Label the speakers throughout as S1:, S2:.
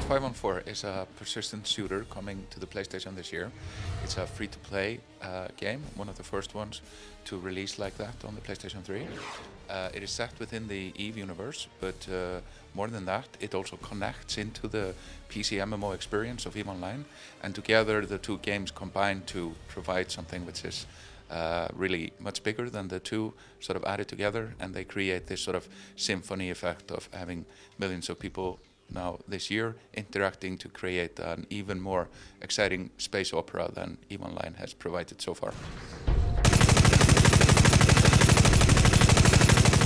S1: Dust 514 is a persistent shooter coming to the PlayStation this year. It's a free-to-play game, one of the first ones to release like that on the PlayStation 3. It is set within the EVE universe, but more than that, it also connects into the PC MMO experience of EVE Online, and together the two games combine to provide something which is really much bigger than the two sort of added together, and they create this sort of symphony effect of having millions of people now this year interacting to create an even more exciting space opera than EVE Online has provided so far.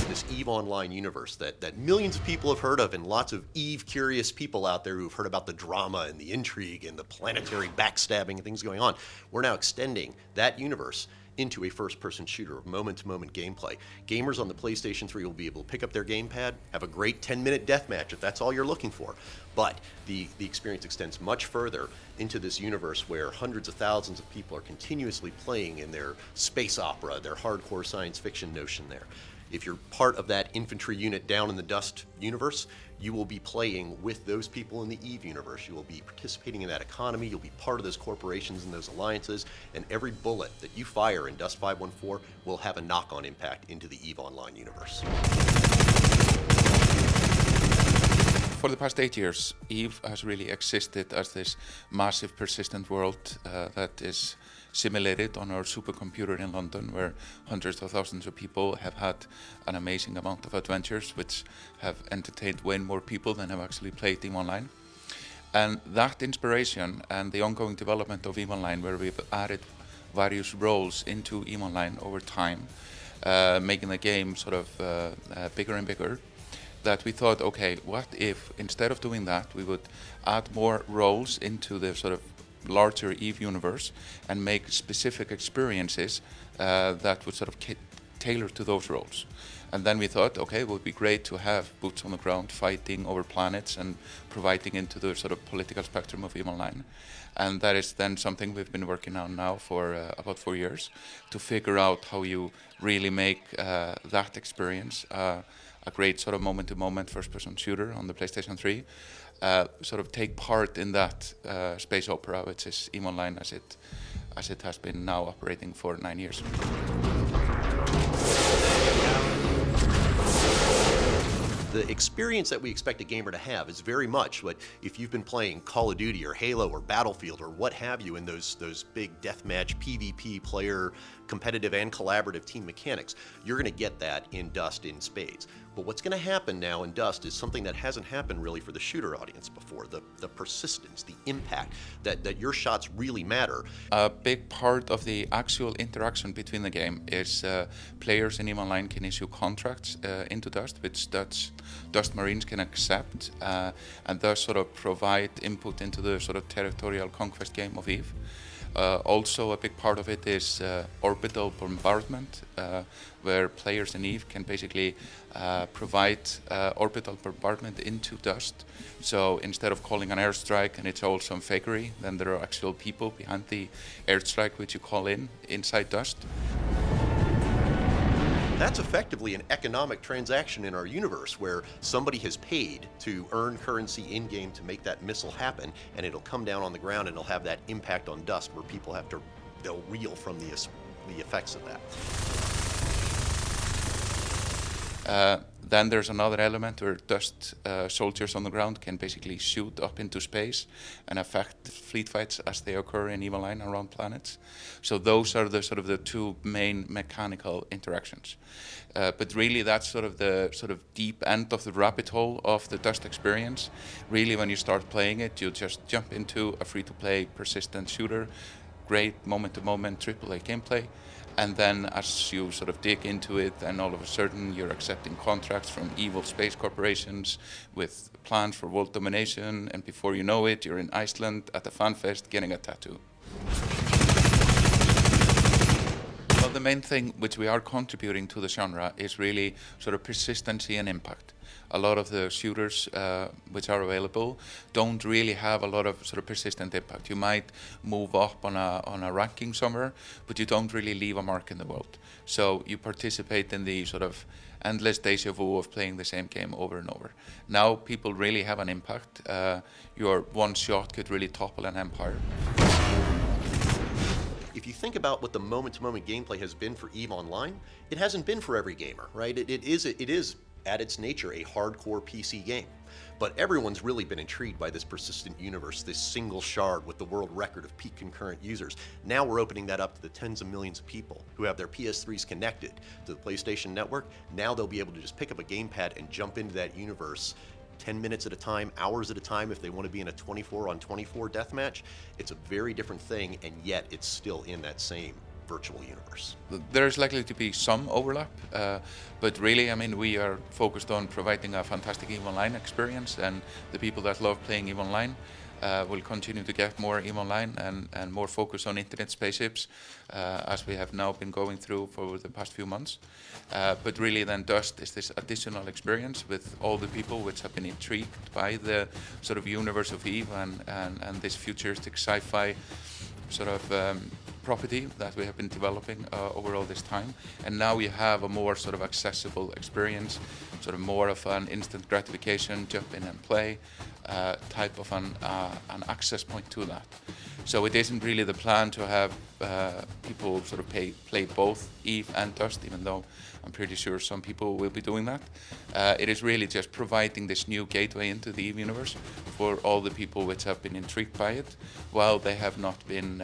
S2: This EVE Online universe that millions of people have heard of, and lots of EVE curious people out there who've heard about the drama and the intrigue and the planetary backstabbing and things going on. We're now extending that universe into a first-person shooter of moment-to-moment gameplay. Gamers on the PlayStation 3 will be able to pick up their gamepad, have a great 10-minute deathmatch if that's all you're looking for. But the experience extends much further into this universe where hundreds of thousands of people are continuously playing in their space opera, their hardcore science fiction notion there. If you're part of that infantry unit down in the Dust universe, you will be playing with those people in the EVE universe. You will be participating in that economy, you'll be part of those corporations and those alliances, and every bullet that you fire in Dust 514 will have a knock-on impact into the EVE Online universe.
S1: For the past 8 years, EVE has really existed as this massive persistent world that is simulated on our supercomputer in London, where hundreds of thousands of people have had an amazing amount of adventures which have entertained way more people than have actually played EVE Online. And that inspiration and the ongoing development of EVE Online, where we've added various roles into EVE Online over time, making the game sort of bigger and bigger, that we thought, okay, what if instead of doing that, we would add more roles into the sort of larger EVE universe and make specific experiences that would sort of tailor to those roles. And then we thought, okay, it would be great to have boots on the ground fighting over planets and providing into the sort of political spectrum of EVE Online. And that is then something we've been working on now for about 4 years to figure out how you really make that experience a great sort of moment-to-moment first-person shooter on the PlayStation 3, sort of take part in that space opera, which is EVE Online as it has been now operating for 9 years.
S2: The experience that we expect a gamer to have is very much what if you've been playing Call of Duty or Halo or Battlefield or what have you in those big deathmatch PvP player competitive and collaborative team mechanics, you're going to get that in Dust in spades. But what's going to happen now in Dust is something that hasn't happened really for the shooter audience before, the persistence, the impact, that your shots really matter.
S1: A big part of the actual interaction between the game is players in EVE Online can issue contracts into Dust, which Dust Marines can accept and thus sort of provide input into the sort of territorial conquest game of EVE. Also a big part of it is orbital bombardment, where players in EVE can basically provide orbital bombardment into Dust. So instead of calling an airstrike and it's all some fakery, then there are actual people behind the airstrike which you call inside Dust.
S2: That's effectively an economic transaction in our universe where somebody has paid to earn currency in-game to make that missile happen, and it'll come down on the ground and it'll have that impact on Dust where people they'll reel from the effects of that.
S1: Then there's another element where Dust soldiers on the ground can basically shoot up into space and affect fleet fights as they occur in EVE Online around planets. So those are the sort of the two main mechanical interactions. But really that's sort of the deep end of the rabbit hole of the Dust experience. Really when you start playing it, you just jump into a free-to-play persistent shooter, great moment-to-moment AAA gameplay. And then as you sort of dig into it, and all of a sudden you're accepting contracts from evil space corporations with plans for world domination, and before you know it, you're in Iceland at a fan fest getting a tattoo. Well, the main thing which we are contributing to the genre is really sort of persistency and impact. a lot of the shooters which are available don't really have a lot of sort of persistent impact. You might move up on a ranking somewhere, but you don't really leave a mark in the world. So you participate in the sort of endless deja vu of playing the same game over and over. Now people really have an impact. Your one shot could really topple an empire.
S2: If you think about what the moment-to-moment gameplay has been for EVE Online, it hasn't been for every gamer, right? It is at its nature a hardcore PC game. But everyone's really been intrigued by this persistent universe, this single shard with the world record of peak concurrent users. Now we're opening that up to the tens of millions of people who have their PS3s connected to the PlayStation Network. Now they'll be able to just pick up a gamepad and jump into that universe 10 minutes at a time, hours at a time if they want to be in a 24-on-24 deathmatch. It's a very different thing, and yet it's still in that same virtual universe.
S1: There's likely to be some overlap, but really, I mean, we are focused on providing a fantastic EVE Online experience, and the people that love playing EVE Online will continue to get more EVE Online and more focus on internet spaceships, as we have now been going through for the past few months. But really then Dust is this additional experience with all the people which have been intrigued by the sort of universe of EVE and this futuristic sci-fi sort of property that we have been developing over all this time. And now you have a more sort of accessible experience, sort of more of an instant gratification, jump in and play type of an access point to that. So it isn't really the plan to have people sort of play both EVE and Dust, even though I'm pretty sure some people will be doing that. It is really just providing this new gateway into the EVE universe for all the people which have been intrigued by it, while they have not been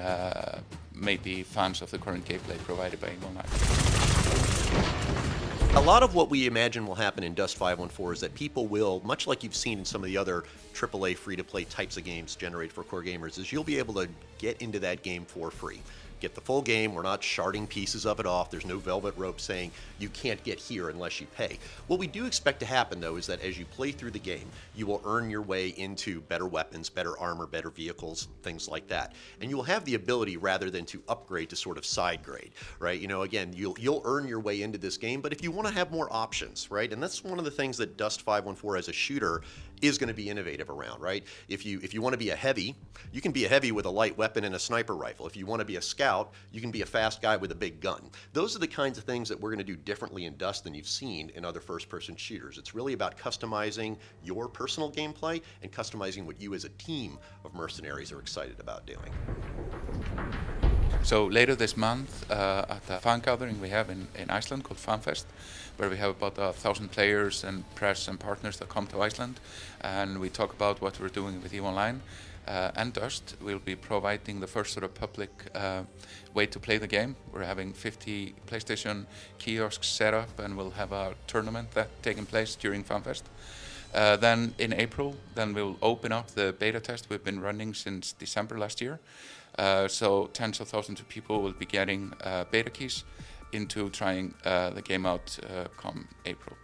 S1: maybe fans of the current gameplay provided by EVE Online.
S2: A lot of what we imagine will happen in Dust 514 is that people will, much like you've seen in some of the other AAA free-to-play types of games generated for core gamers, is you'll be able to get into that game for free. Get the full game. We're not sharding pieces of it off. There's no velvet rope saying you can't get here unless you pay. What we do expect to happen, though, is that as you play through the game, you will earn your way into better weapons, better armor, better vehicles, things like that. And you will have the ability, rather than to upgrade, to sort of side grade, right? You know, again, you'll earn your way into this game, but if you want to have more options, right? And that's one of the things that Dust 514 as a shooter is going to be innovative around, right? If you want to be a heavy, you can be a heavy with a light weapon and a sniper rifle. If you want to be a scout, you can be a fast guy with a big gun. Those are the kinds of things that we're going to do differently in Dust than you've seen in other first-person shooters. It's really about customizing your personal gameplay and customizing what you as a team of mercenaries are excited about doing.
S1: So later this month, at a fan gathering we have in Iceland called FanFest, where we have about 1,000 players and press and partners that come to Iceland, and we talk about what we're doing with EVE Online and Dust. We'll be providing the first sort of public way to play the game. We're having 50 PlayStation kiosks set up, and we'll have a tournament that taking place during FanFest. Then in April, we'll open up the beta test we've been running since December last year. So tens of thousands of people will be getting beta keys into trying the game out come April.